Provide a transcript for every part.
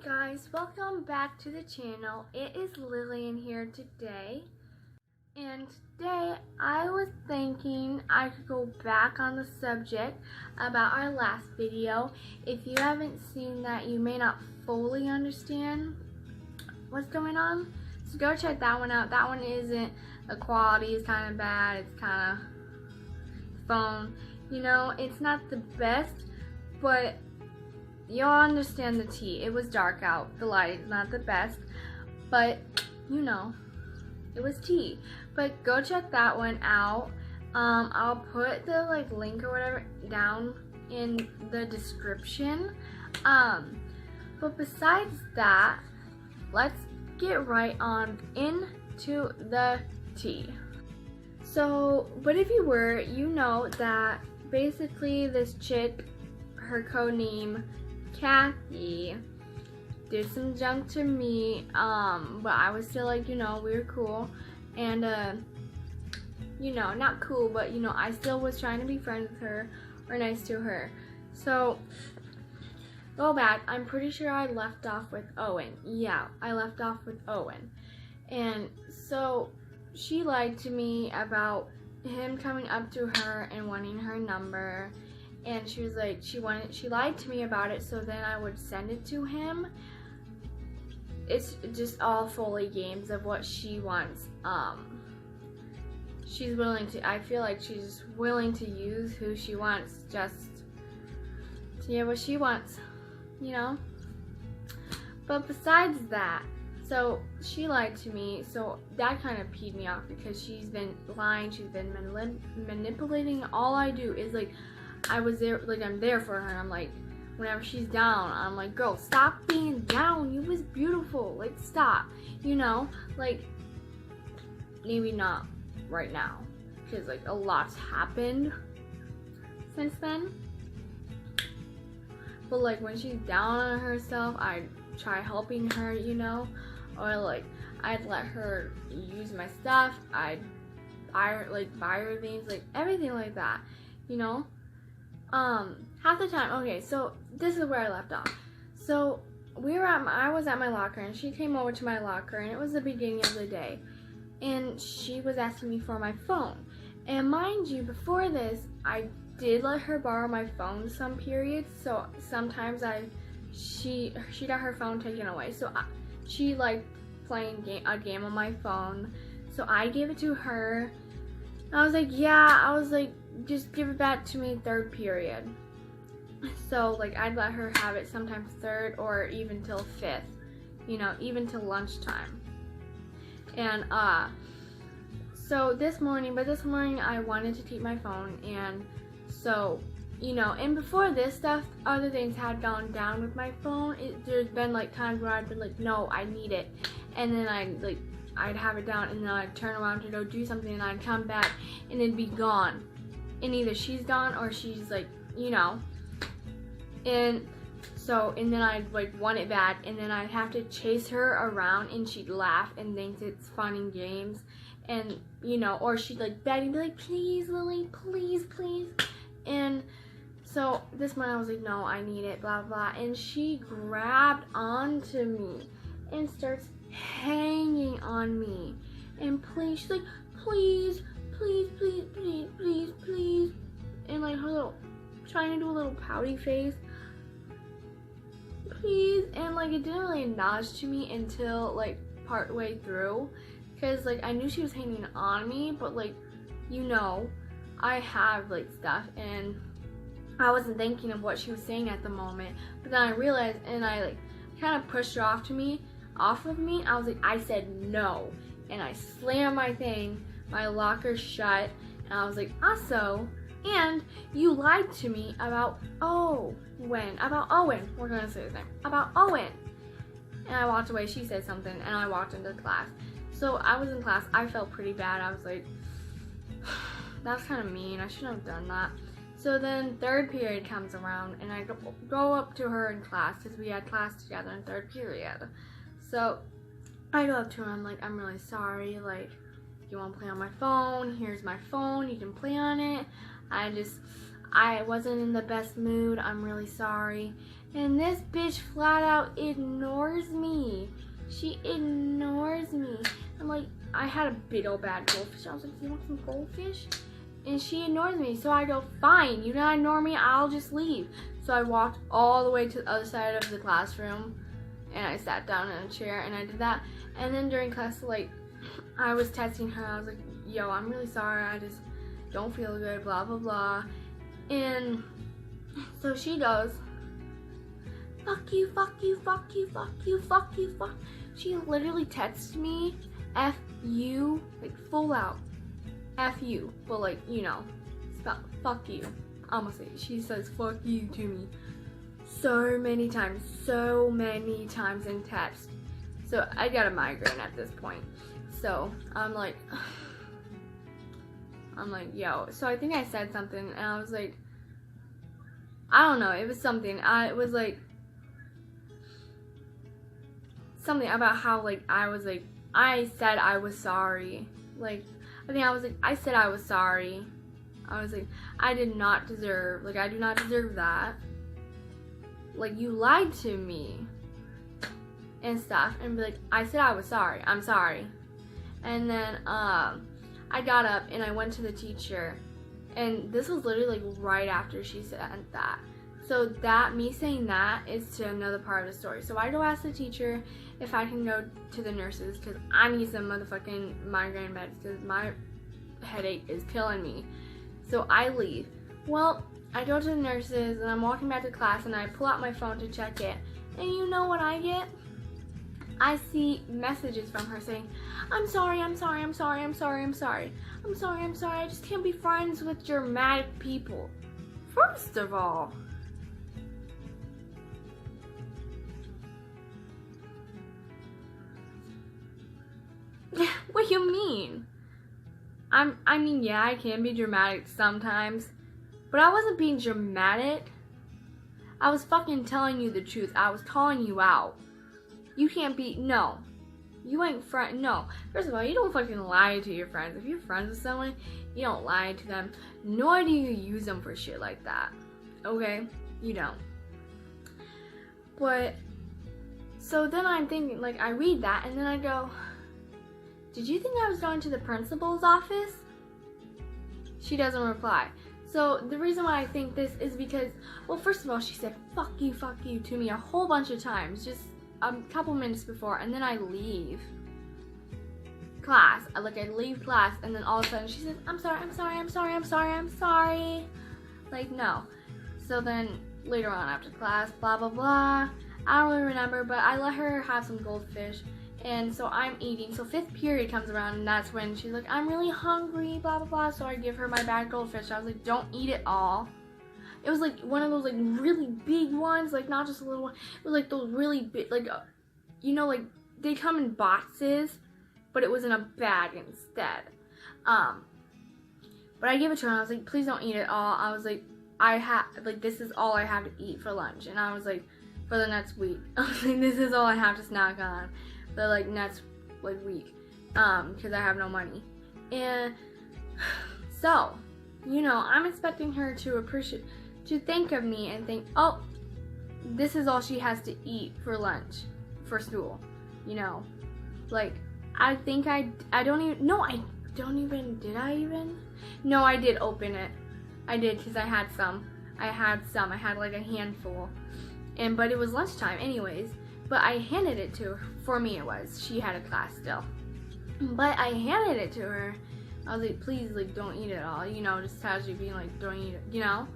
guys, welcome back to the channel. It is Lillian here today, and today I was thinking I could go back on the subject about our last video. If you haven't seen that, you may not fully understand what's going on, so go check that one out. That one isn't, the quality is kind of bad, it's kind of phone, it's not the best, but you'll understand the tea. It was dark out. The light is not the best, but it was tea. But go check that one out. I'll put the link or whatever down in the description. But besides that, let's get right on into the tea. So, but if you were, you know that basically this chick, her code name Kathy, did some junk to me, but I was still we were cool, and not cool, but I still was trying to be friends with her or nice to her. So go back, I'm pretty sure I left off with Owen. Yeah, I left off with Owen, and so she lied to me about him coming up to her and wanting her number. And she was like, she lied to me about it, so then I would send it to him. It's just all fully games of what she wants. She's willing to, I feel like she's willing to use who she wants just to get what she wants, But besides that, so she lied to me, so that kind of peed me off because she's been lying, she's been manipulating. All I do is I was there, I'm there for her, and I'm like, whenever she's down, I'm like, girl, stop being down, you was beautiful, stop, maybe not right now, because a lot's happened since then, but when she's down on herself, I'd try helping her, or I'd let her use my stuff, I'd buy her things, everything like that, half the time. Okay, so this is where I left off. So I was at my locker, and she came over to my locker, and it was the beginning of the day, and she was asking me for my phone. And mind you, before this, I did let her borrow my phone some periods. So sometimes she got her phone taken away. So she liked playing a game on my phone. So I gave it to her. I was like, just give it back to me third period. So I'd let her have it sometimes third or even till fifth, even till lunchtime. And so this morning I wanted to keep my phone, and so and before this stuff, other things had gone down with my phone. There's been times where I'd been no, I need it, and then I'd have it down, and then I'd turn around to go do something, and I'd come back and it'd be gone, and either she's gone or she's and so, and then I'd want it back, and then I'd have to chase her around, and she'd laugh and think it's fun and games, and or she'd beg and be please Lily, please, and so this month I was no, I need it, blah blah, and she grabbed onto me and starts hanging on me, and she's please, and her little, trying to do a little pouty face, please, and it didn't really acknowledge to me until part way through, because I knew she was hanging on me, but I have stuff, and I wasn't thinking of what she was saying at the moment, but then I realized, and I kind of pushed her off of me. I was I said no, and I slammed my locker shut, and I was also, and you lied to me about Owen, we're gonna say his name, about Owen. And I walked away, she said something, and I walked into class. So I was in class, I felt pretty bad, I was that's kind of mean, I shouldn't have done that. So then third period comes around, and I go up to her in class, because we had class together in third period. So I go up to her, I'm I'm really sorry, you want to play on my phone, here's my phone, you can play on it. I wasn't in the best mood, I'm really sorry. And this bitch flat out ignores me. She ignores me. I'm like, I had a big old bad goldfish. I was like, do you want some goldfish? And she ignores me. So I go, fine, you don't ignore me, I'll just leave. So I walked all the way to the other side of the classroom and I sat down in a chair and I did that. And then during class, like, I was texting her. I was like, yo, I'm really sorry. I just don't feel good, blah, blah, blah. And so she goes, fuck you, fuck you, fuck you, fuck you, fuck you, fuck. She literally texted me, F you, like full out. F you, but like, you know, spell fuck you. Almost say she says fuck you to me so many times in text. So I got a migraine at this point. So I'm like, yo. So I think I said something and I was like, I don't know, it was something. It was like something about how like I was like, I said I was sorry. Like, I think I was like, I said I was sorry. I was like, I did not deserve, like, I do not deserve that. Like, you lied to me and stuff. And be like, I said I was sorry. I'm sorry. And then I got up and I went to the teacher. And this was literally like right after she said that. So that, me saying that is to another part of the story. So I go ask the teacher if I can go to the nurses because I need some motherfucking migraine meds because my headache is killing me. So I leave. Well, I go to the nurses and I'm walking back to class and I pull out my phone to check it. And you know what I get? I see messages from her saying, I'm sorry, I'm sorry, I'm sorry, I'm sorry, I'm sorry. I'm sorry, I'm sorry, I just can't be friends with dramatic people. First of all, what do you mean? I mean, yeah, I can be dramatic sometimes, but I wasn't being dramatic. I was fucking telling you the truth. I was calling you out. You can't be, no. You ain't friend, no. First of all, you don't fucking lie to your friends. If you're friends with someone, you don't lie to them. Nor do you use them for shit like that. Okay? You don't. But, so then I'm thinking, like, I read that and then I go, did you think I was going to the principal's office? She doesn't reply. So the reason why I think this is because, well, first of all, she said fuck you to me a whole bunch of times, just a couple minutes before, and then I leave class. I leave class, and then all of a sudden she says, I'm sorry, I'm sorry, I'm sorry, I'm sorry, I'm sorry. Like, no. So then later on after class, blah, blah, blah. I don't really remember, but I let her have some goldfish. And so I'm eating. So 5th period comes around and that's when she's like, I'm really hungry, blah, blah, blah. So I give her my bag of goldfish. I was like, don't eat it all. It was like one of those like really big ones, like not just a little one. It was like those really big, like, you know, like they come in boxes, but it was in a bag instead. But I gave it to her and I was like, please don't eat it all. I was like, this is all I have to eat for lunch. And I was like, for the next week. I was like, this is all I have to snack on. The like next like week, because I have no money. And so, you know, I'm expecting her to think of me and think, oh, this is all she has to eat for lunch, for school, you know. Like, I think did I even? No, I did open it. I did, because I had like a handful, but it was lunchtime anyways. But I handed it to her. For me it was. She had a class still. But I handed it to her. I was like, please, like, don't eat it all. You know, just casually being like, don't eat it, you know?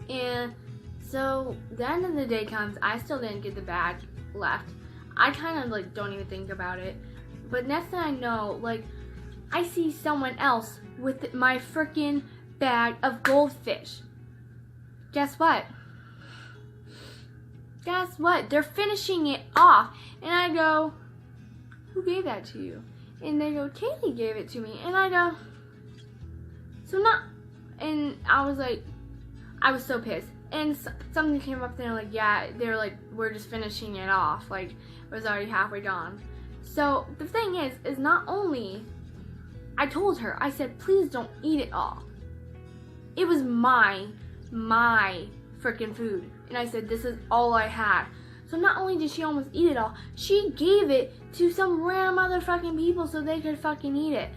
And so the end of the day comes. I still didn't get the bag left. I kind of, like, don't even think about it. But next thing I know, like, I see someone else with my freaking bag of goldfish. Guess what? Guess what? They're finishing it off. And I go, who gave that to you? And they go, Kaylee gave it to me. And I go, so not, and I was like, I was so pissed. And something came up there like, yeah, they were like, we're just finishing it off. Like, it was already halfway gone. So the thing is not only, I told her, I said, please don't eat it all. It was my freaking food. And I said, this is all I had. So not only did she almost eat it all, she gave it to some random motherfucking people so they could fucking eat it.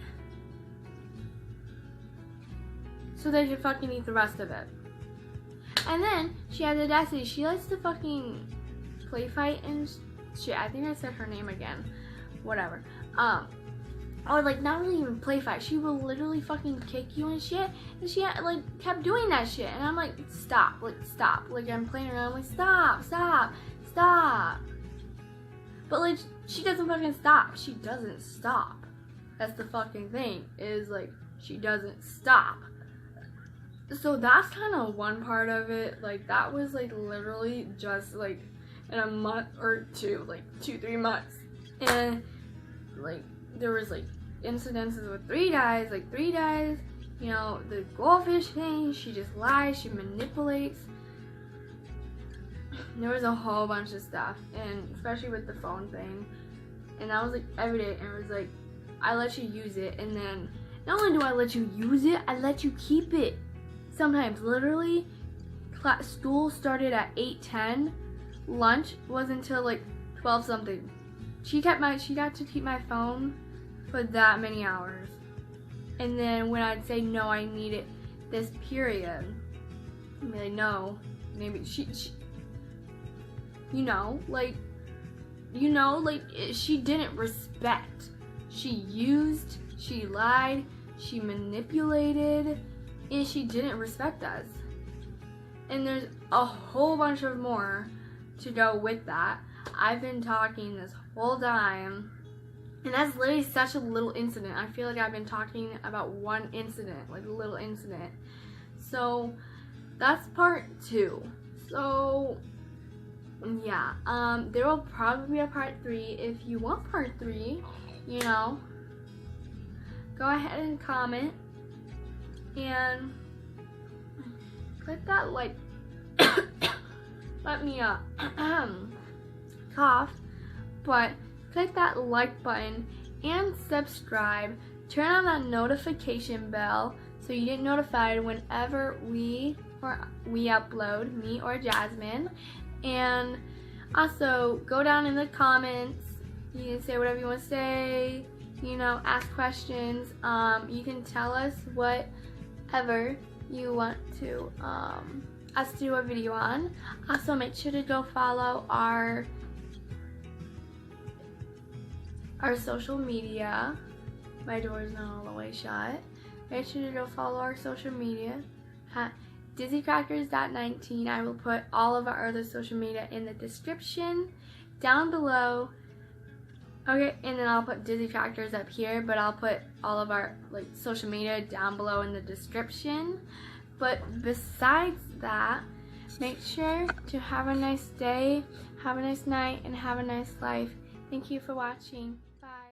So they could fucking eat the rest of it. And then she had the audacity. She likes to fucking play fight and shit. I think I said her name again. Whatever. Or like not really even play fight. She will literally fucking kick you and shit. And she like kept doing that shit. And I'm like, stop, like stop. Like I'm playing around. I'm like, stop, stop, stop. But like she doesn't fucking stop. She doesn't stop. That's the fucking thing. Is like she doesn't stop. So that's kind of one part of it. Like that was like literally just like in a month or two, like 2-3 months. And like there was like incidences with 3 guys, you know, the goldfish thing, she just lies, she manipulates. There was a whole bunch of stuff, and especially with the phone thing. And that was like every day, and it was like, I let you use it, and then not only do I let you use it, I let you keep it. Sometimes, literally, school started at 8:10, lunch was until like 12 something. She got to keep my phone for that many hours. And then when I'd say, no, I need it this period, I'd be like, no, maybe she she didn't respect. She used, she lied, she manipulated, and she didn't respect us. And there's a whole bunch of more to go with that. I've been talking this whole time, and that's literally such a little incident. I feel like I've been talking about one incident, like a little incident. So that's part 2. So yeah, there will probably be a part 3. If you want part 3, you know, go ahead and comment and click that like let me cough, but click that like button and subscribe. Turn on that notification bell so you get notified whenever we upload, me or Jasmine. And also go down in the comments. You can say whatever you want to say, you know, ask questions. You can tell us whatever you want to us to do a video on. Also make sure to go follow our social media. My door is not all the way shut. Make sure to go follow our social media. DizzyCrackers.19. I will put all of our other social media in the description down below. Okay, and then I'll put Dizzy Crackers up here, but I'll put all of our like social media down below in the description. But besides that, make sure to have a nice day, have a nice night, and have a nice life. Thank you for watching.